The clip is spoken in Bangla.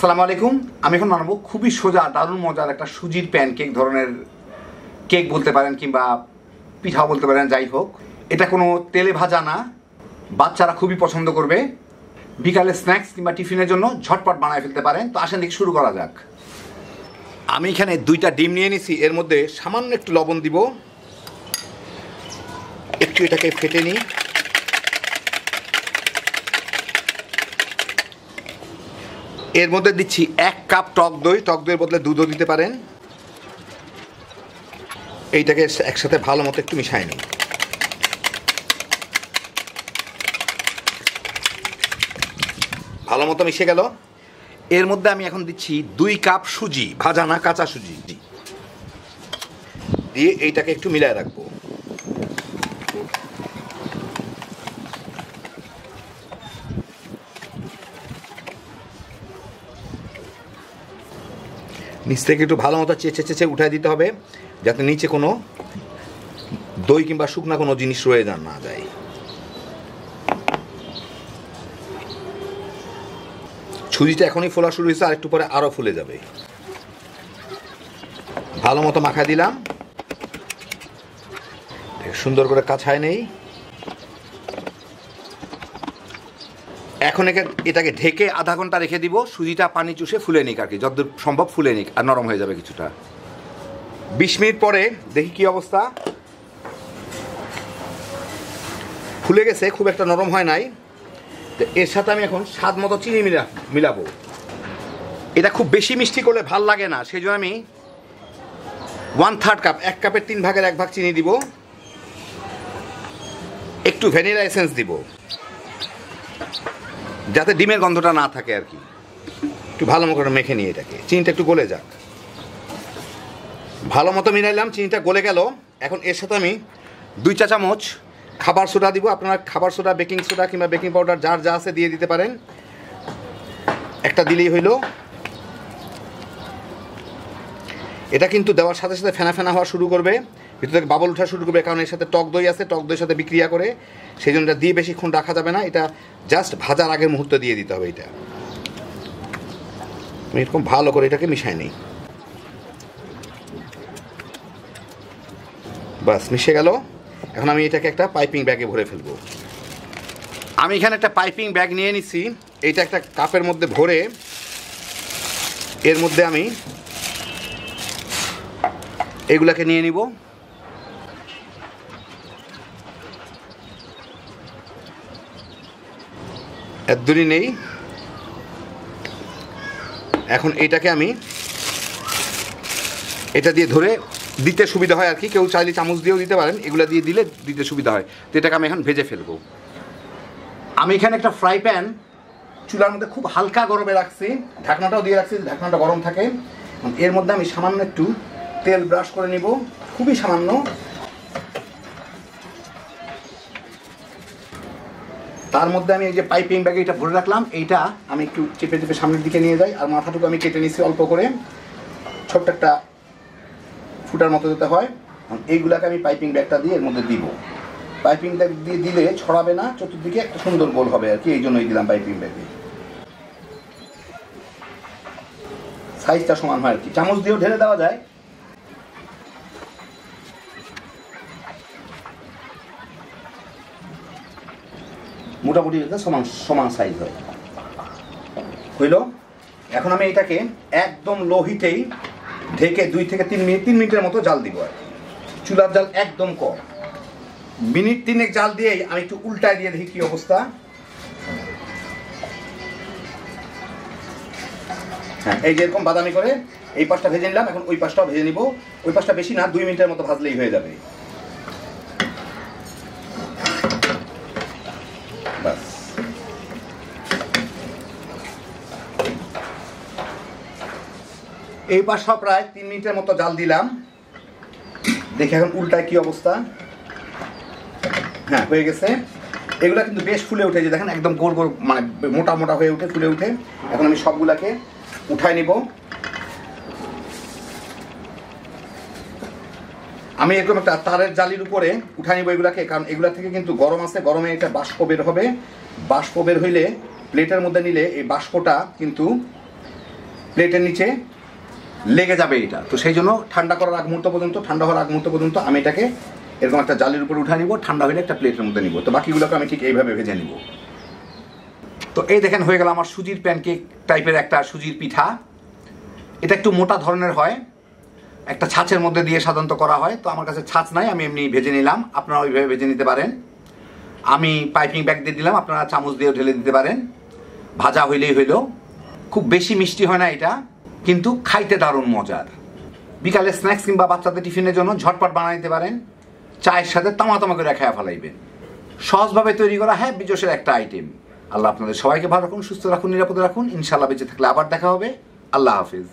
আসসালামু আলাইকুম। আমি এখন বানাবো খুবই সোজা দারুণ মজার একটা সুজির প্যানকেক ধরনের কেক বলতে পারেন কিংবা পিঠাও বলতে পারেন, যাই হোক। এটা কোনো তেলে ভাজা না, বাচ্চারা খুবই পছন্দ করবে। বিকালে স্ন্যাক্স কিংবা টিফিনের জন্য ঝটপট বানায় ফেলতে পারেন। তো আসেন দেখি শুরু করা যাক। আমি এখানে 2টা ডিম নিয়ে নিছি, এর মধ্যে সামান্য একটু লবণ দিব, একটু এটাকে ফেটে নিই। এর মধ্যে দিচ্ছি 1 কাপ টক দই, টক দইয়ের বদলে দুধও দিতে পারেন। এইটাকে একসাথে ভালো মতো একটু মিশাই নিই। ভালো মতো মিশে গেল। এর মধ্যে আমি এখন দিচ্ছি 2 কাপ সুজি, ভাজা না কাঁচা সুজি দিয়ে এইটাকে একটু মিলায় রাখবো। নিচ থেকে একটু ভালো মতো চেঁচে উঠাই দিতে হবে, যাতে নিচে কোনো দই কিংবা শুকনা কোনো জিনিস রয়ে না যায়। সুজিটা এখনই ফোলা শুরু হয়েছে, আর একটু পরে আরও ফুলে যাবে। ভালো মতো মাখায় দিলাম, সুন্দর করে কাছায় নেই। এখন এটাকে ঢেকে আধা ঘন্টা রেখে দিব। সুজিটা পানি চুষে ফুলে নিক, আর কি যতদূর সম্ভব ফুলে নিক, আর নরম হয়ে যাবে কিছুটা। 20 মিনিট পরে দেখি কি অবস্থা। ফুলে গেছে, খুব একটা নরম হয় নাই। তো এর সাথে আমি এখন স্বাদ মতো চিনি মিলাবো। এটা খুব বেশি মিষ্টি করলে ভাল লাগে না, সেই জন্য আমি 1/3 কাপ, 1 কাপের 3 ভাগের 1 ভাগ চিনি দিব। একটু ভ্যানিলা এসেন্স দিব, যাতে ডিমের গন্ধটা না থাকে আর কি। একটু ভালো মতো মেখে নিয়ে এটাকে, চিনিটা একটু গলে যাক। ভালো মতো মিলাইলাম, চিনিটা গলে গেল। এখন এর সাথে আমি 2 চা চামচ খাবার সোডা দিব। আপনারা খাবার সোডা, বেকিং সোডা কিংবা বেকিং পাউডার যার যা আছে দিয়ে দিতে পারেন। একটা দিলেই হইল। এটা কিন্তু দেওয়ার সাথে সাথে ফেনা ফেনা হওয়া শুরু করবে, ভিতর থেকে বাবল ওঠা শুরু করবে, কারণ এর সাথে টক দই আছে, টক দইয়ের সাথে বিক্রিয়া করে। সেই জন্য এটা দিয়ে বেশিক্ষণ রাখা যাবে না, এটা জাস্ট ভাজার আগের মুহূর্তে দিয়ে দিতে হবে। এটা আমি এরকম ভালো করে এটাকে মিশাই নিই। বাস মিশে গেল। এখন আমি এটাকে একটা পাইপিং ব্যাগে ভরে ফেলবো। আমি এখানে একটা পাইপিং ব্যাগ নিয়ে নিছি। এইটা একটা কাপের মধ্যে ভরে এর মধ্যে আমি এগুলাকে নিয়ে নিব। এতদূরই নেই। এখন এইটাকে আমি এটা দিয়ে ধরে দিতে সুবিধা হয় আর কি। কেউ চাইলে চামচ দিয়েও দিতে পারেন, এগুলো দিয়ে দিতে সুবিধা হয়। তো এটাকে আমি এখন ভেজে ফেলবো। আমি এখানে একটা ফ্রাই প্যান চুলার মধ্যে খুব হালকা গরমে রাখছি, ঢাকনাটাও দিয়ে রাখছি, ঢাকনাটা গরম থাকে। এর মধ্যে আমি সামান্য একটু তেল ব্রাশ করে নিব, খুবই সামান্য। তার মধ্যে আমি এই যে পাইপিং ব্যাগে এটা ভরে রাখলাম, এইটা আমি একটু চেপে চেপে সামনের দিকে নিয়ে যাই। আর মাথাটুকু আমি কেটে নিচ্ছি অল্প করে, ছোট্ট একটা ফুটার মতো দিতে হয়। এইগুলাকে আমি পাইপিং ব্যাগটা দিয়ে এর মধ্যে দিব। পাইপিং ব্যাগ দিয়ে দিলে ছড়াবে না, চতুর্দিকে একটা সুন্দর গোল হবে আর কি, এই জন্যই দিলাম পাইপিং ব্যাগে। সাইজটা সমান হয় আর কি, চামচ দিয়েও ঢেলে দেওয়া যায়। মোটামুটি সমান সমান সাইজ হয়। হইল। এখন আমি এটাকে একদম লো হিটেই ঢেকে 2 থেকে 3 মিনিটের মতো জাল দিব আর কি। চুলার জাল একদম কম। মিনিট 3 জাল দিয়েই আমি একটু উল্টায় দিয়ে দেখি কি অবস্থা। হ্যাঁ, এই যে এরকম বাদামি করে এই পাশটা ভেজে নিলাম। এখন ওই পাশটাও ভেজে নিব। ওই পাশটা বেশি না, 2 মিনিটের মতো ভাজলেই হয়ে যাবে। বাস। এই পাশটা প্রায় 3 মিনিটের মতো জাল দিলাম। দেখি এখন উল্টায় কি অবস্থা। হ্যাঁ, হয়ে গেছে। এগুলা কিন্তু বেশ ফুলে উঠে, যে দেখেন একদম গোল গোল, মানে মোটা মোটা হয়ে উঠে, ফুলে উঠে। এখন আমি সবগুলাকে উঠাই নিব। আমি এরকম একটা তারের জালির উপরে উঠাই নিব এগুলাকে, কারণ এগুলা থেকে কিন্তু গরম আছে, গরমে একটা বাষ্প বের হবে। বাষ্প বের হইলে প্লেটের মধ্যে নিলে এই বাষ্পটা কিন্তু প্লেটের নিচে লেগে যাবে এটা। তো সেই জন্য ঠান্ডা করার আগ মুহূর্ত পর্যন্ত, ঠান্ডা হওয়ার আগ মুহূর্ত পর্যন্ত আমি এটাকে এরকম একটা জালির উপর উঠে নিব, ঠান্ডা হলে একটা প্লেটের মধ্যে নিব। তো বাকিগুলোকে আমি ঠিক এইভাবে ভেজে নিব। তো এই দেখেন হয়ে গেল আমার সুজির প্যানকেক টাইপের একটা সুজির পিঠা। এটা একটু মোটা ধরনের হয়, একটা ছাঁচের মধ্যে দিয়ে সাধারণত করা হয়। তো আমার কাছে ছাঁচ নাই, আমি এমনি ভেজে নিলাম। আপনারা ওইভাবে ভেজে নিতে পারেন। আমি পাইপিং ব্যাগ দিয়ে দিলাম, আপনারা চামচ দিয়েও ঢেলে দিতে পারেন। ভাজা হইলেই হইল। খুব বেশি মিষ্টি হয় না এটা, কিন্তু খাইতে দারুণ মজার। বিকালে স্ন্যাক্স কিংবা বাচ্চাদের টিফিনের জন্য ঝটপট বানাই দিতে পারেন। চায়ের সাথে তামা তামা করে খেয়া ফেলাইবেন। সহজভাবে তৈরি করা হ্যাঁ বিজোশের একটা আইটেম। আল্লাহ আপনাদের সবাইকে ভালো রাখুন, সুস্থ রাখুন, নিরাপদে রাখুন। ইনশাআল্লাহ বেঁচে থাকলে আবার দেখা হবে। আল্লাহ হাফিজ।